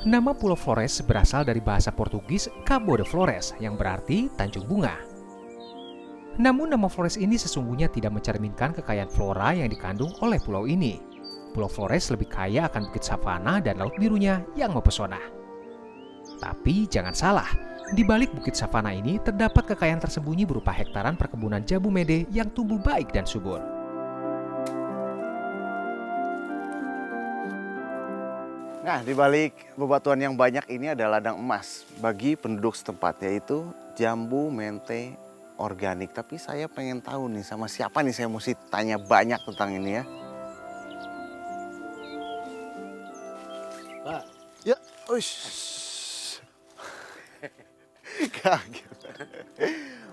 Nama Pulau Flores berasal dari bahasa Portugis Cabo de Flores yang berarti Tanjung Bunga. Namun nama Flores ini sesungguhnya tidak mencerminkan kekayaan flora yang dikandung oleh pulau ini. Pulau Flores lebih kaya akan bukit savana dan laut birunya yang mempesona. Tapi jangan salah, di balik bukit savana ini terdapat kekayaan tersembunyi berupa hektaran perkebunan jambu mede yang tumbuh baik dan subur. Nah, di balik bebatuan yang banyak ini ada ladang emas bagi penduduk setempat, yaitu jambu mente organik. Tapi saya pengen tahu nih sama siapa nih saya mesti tanya banyak tentang ini ya. Pak. Ya, uish. Kaget.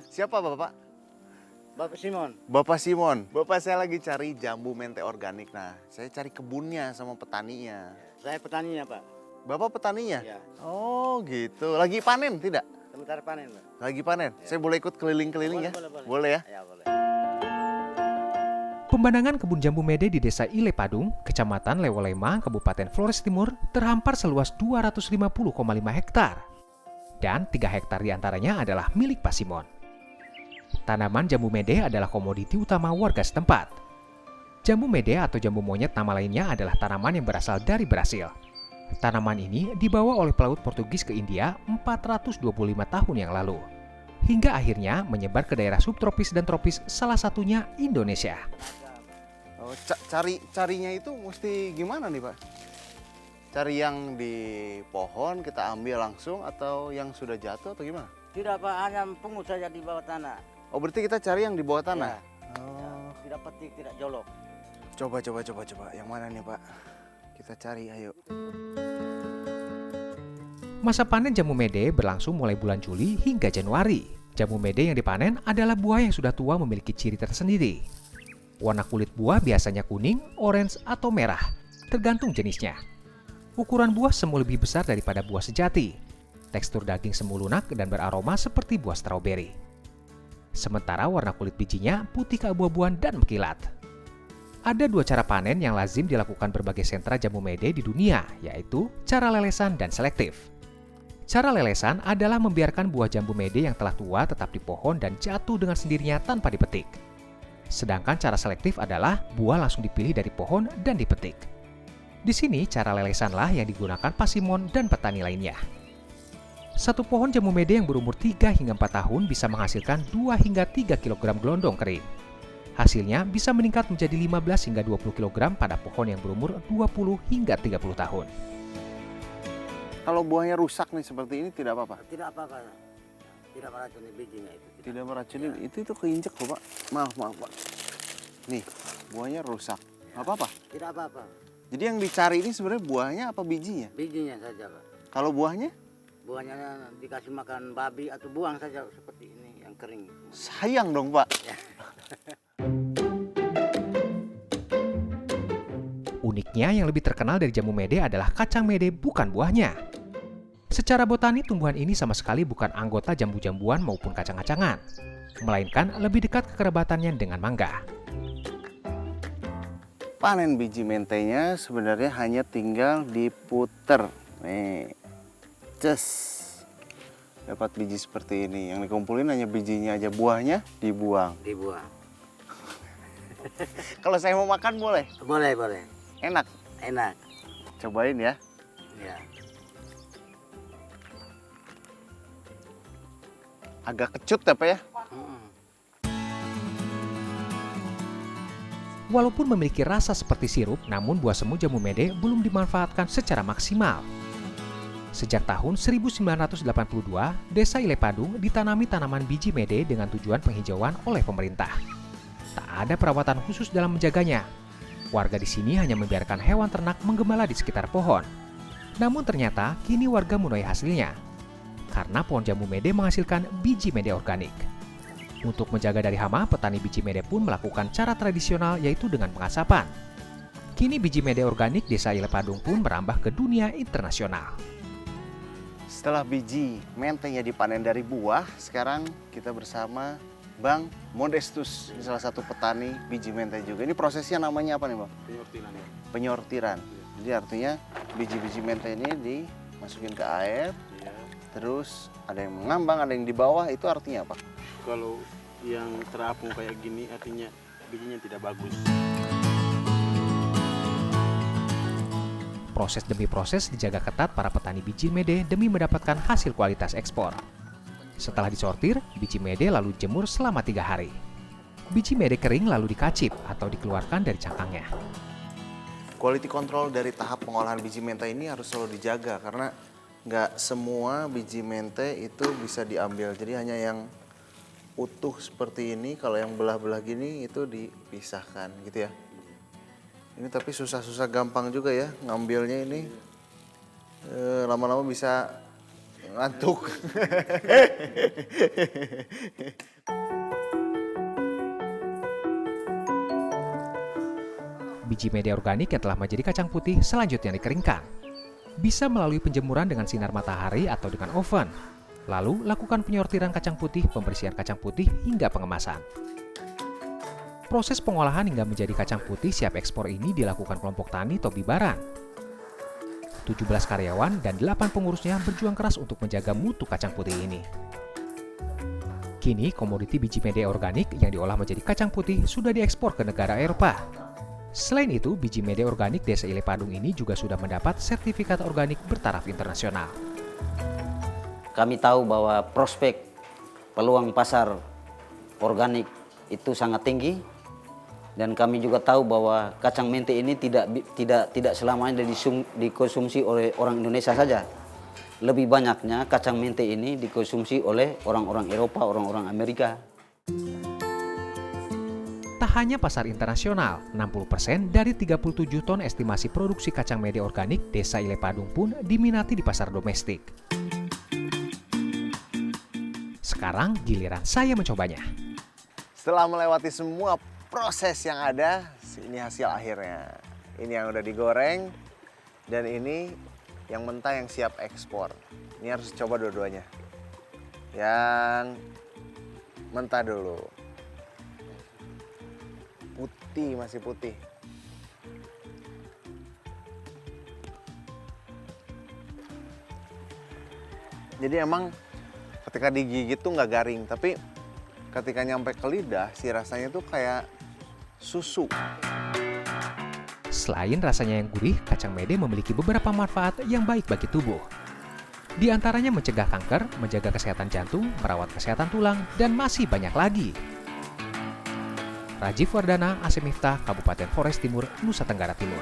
Siapa Bapak? Bapak Simon. Bapak Simon. Bapak saya lagi cari jambu mente organik. Nah, saya cari kebunnya sama petaninya. Saya petaninya, Pak. Bapak petaninya? Ya. Oh gitu. Lagi panen tidak? Sementara panen, Pak. Lagi panen? Ya. Saya boleh ikut keliling-keliling ya? Boleh. Boleh ya? Ya, boleh. Pemandangan kebun jambu mede di Desa Ile Padung, Kecamatan Lewolema, Kabupaten Flores Timur, terhampar seluas 250,5 hektar. Dan 3 hektar diantaranya adalah milik Pak Simon. Tanaman jambu mede adalah komoditi utama warga setempat. Jambu mede atau jambu monyet nama lainnya adalah tanaman yang berasal dari Brasil. Tanaman ini dibawa oleh pelaut Portugis ke India 425 tahun yang lalu. Hingga akhirnya menyebar ke daerah subtropis dan tropis, salah satunya Indonesia. Oh, carinya itu mesti gimana nih Pak? Cari yang di pohon kita ambil langsung atau yang sudah jatuh atau gimana? Tidak, Pak. Hanya pungut saja di bawah tanah. Oh, berarti kita cari yang di bawah tanah? Ya. Oh. Tidak petik, tidak jolok. Coba. Yang mana nih Pak? Kita cari, ayo. Masa panen jambu mede berlangsung mulai bulan Juli hingga Januari. Jambu mede yang dipanen adalah buah yang sudah tua memiliki ciri tersendiri. Warna kulit buah biasanya kuning, orange, atau merah, tergantung jenisnya. Ukuran buah semu lebih besar daripada buah sejati. Tekstur daging semu lunak dan beraroma seperti buah stroberi. Sementara warna kulit bijinya putih keabu-abuan dan mengkilat. Ada 2 cara panen yang lazim dilakukan berbagai sentra jambu mede di dunia, yaitu cara lelesan dan selektif. Cara lelesan adalah membiarkan buah jambu mede yang telah tua tetap di pohon dan jatuh dengan sendirinya tanpa dipetik. Sedangkan cara selektif adalah buah langsung dipilih dari pohon dan dipetik. Di sini cara lelesanlah yang digunakan Pak Simon dan petani lainnya. Satu pohon jambu mede yang berumur 3 hingga 4 tahun bisa menghasilkan 2 hingga 3 kg gelondong kering. Hasilnya bisa meningkat menjadi 15 hingga 20 kg pada pohon yang berumur 20 hingga 30 tahun. Kalau buahnya rusak nih seperti ini tidak apa-apa? Tidak apa-apa. Tidak meracuni bijinya itu. Tidak meracuni, ya. Itu keinjek loh Pak. Maaf Pak. Nih, buahnya rusak. Nggak apa-apa? Tidak apa-apa. Jadi yang dicari ini sebenarnya buahnya apa bijinya? Bijinya saja, Pak. Kalau buahnya? Buahnya dikasih makan babi atau buang saja seperti ini yang kering. Sayang dong Pak. Ya. Uniknya yang lebih terkenal dari jambu mede adalah kacang mede bukan buahnya. Secara botani tumbuhan ini sama sekali bukan anggota jambu-jambuan maupun kacang-kacangan, melainkan lebih dekat kekerabatannya dengan mangga. Panen biji mentenya sebenarnya hanya tinggal diputer. Nih, ces. Dapat biji seperti ini. Yang dikumpulin hanya bijinya aja, buahnya dibuang. Dibuang. Kalau saya mau makan boleh? Boleh. Enak? Enak. Cobain ya. Ya. Agak kecut ya Pak ya? Walaupun memiliki rasa seperti sirup, namun buah semu jambu mede belum dimanfaatkan secara maksimal. Sejak tahun 1982, Desa Ile Padung ditanami tanaman biji mede dengan tujuan penghijauan oleh pemerintah. Tak ada perawatan khusus dalam menjaganya. Warga di sini hanya membiarkan hewan ternak menggembala di sekitar pohon. Namun ternyata kini warga menuai hasilnya. Karena pohon jambu mede menghasilkan biji mede organik. Untuk menjaga dari hama, petani biji mede pun melakukan cara tradisional yaitu dengan pengasapan. Kini biji mede organik Desa Ile Padung pun merambah ke dunia internasional. Setelah biji mentenya dipanen dari buah, sekarang kita bersama Bang Modestus, salah satu petani biji mente juga. Ini prosesnya namanya apa nih Bang? Penyortiran. Penyortiran. Jadi artinya biji-biji mente ini masukin ke air, Ya. terus ada yang mengambang, ada yang di bawah, itu artinya apa? Kalau yang terapung kayak gini artinya bijinya tidak bagus. Proses demi proses dijaga ketat para petani biji mede demi mendapatkan hasil kualitas ekspor. Setelah disortir, biji mede lalu dijemur selama 3 hari. Biji mede kering lalu dikacip atau dikeluarkan dari cangkangnya. Quality control dari tahap pengolahan biji mente ini harus selalu dijaga karena nggak semua biji mente itu bisa diambil. Jadi hanya yang utuh seperti ini, kalau yang belah-belah gini itu dipisahkan gitu ya. Ini tapi susah-susah gampang juga ya ngambilnya ini. Lama-lama bisa ngantuk. Biji mede organik yang telah menjadi kacang putih selanjutnya dikeringkan. Bisa melalui penjemuran dengan sinar matahari atau dengan oven. Lalu lakukan penyortiran kacang putih, pembersihan kacang putih, hingga pengemasan. Proses pengolahan hingga menjadi kacang putih siap ekspor ini dilakukan kelompok tani Tobi Baran. 17 karyawan dan 8 pengurusnya berjuang keras untuk menjaga mutu kacang putih ini. Kini komoditi biji mede organik yang diolah menjadi kacang putih sudah diekspor ke negara Eropa. Selain itu, biji mede organik Desa Ile Padung ini juga sudah mendapat sertifikat organik bertaraf internasional. Kami tahu bahwa prospek peluang pasar organik itu sangat tinggi, dan kami juga tahu bahwa kacang mente ini tidak selamanya dikonsumsi oleh orang Indonesia saja. Lebih banyaknya kacang mente ini dikonsumsi oleh orang-orang Eropa, orang-orang Amerika. Tak hanya pasar internasional, 60% dari 37 ton estimasi produksi kacang mede organik Desa Ile Padung pun diminati di pasar domestik. Sekarang giliran saya mencobanya. Setelah melewati semua proses yang ada, ini hasil akhirnya. Ini yang udah digoreng dan ini yang mentah yang siap ekspor. Ini harus coba dua-duanya. Yang mentah dulu. Putih, masih putih. Jadi emang ketika digigit tuh nggak garing, tapi ketika nyampe ke lidah, si rasanya tuh kayak susu. Selain rasanya yang gurih, kacang mede memiliki beberapa manfaat yang baik bagi tubuh. Di antaranya mencegah kanker, menjaga kesehatan jantung, merawat kesehatan tulang, dan masih banyak lagi. Rajiv Wardana, Asim Miftah, Kabupaten Flores Timur, Nusa Tenggara Timur.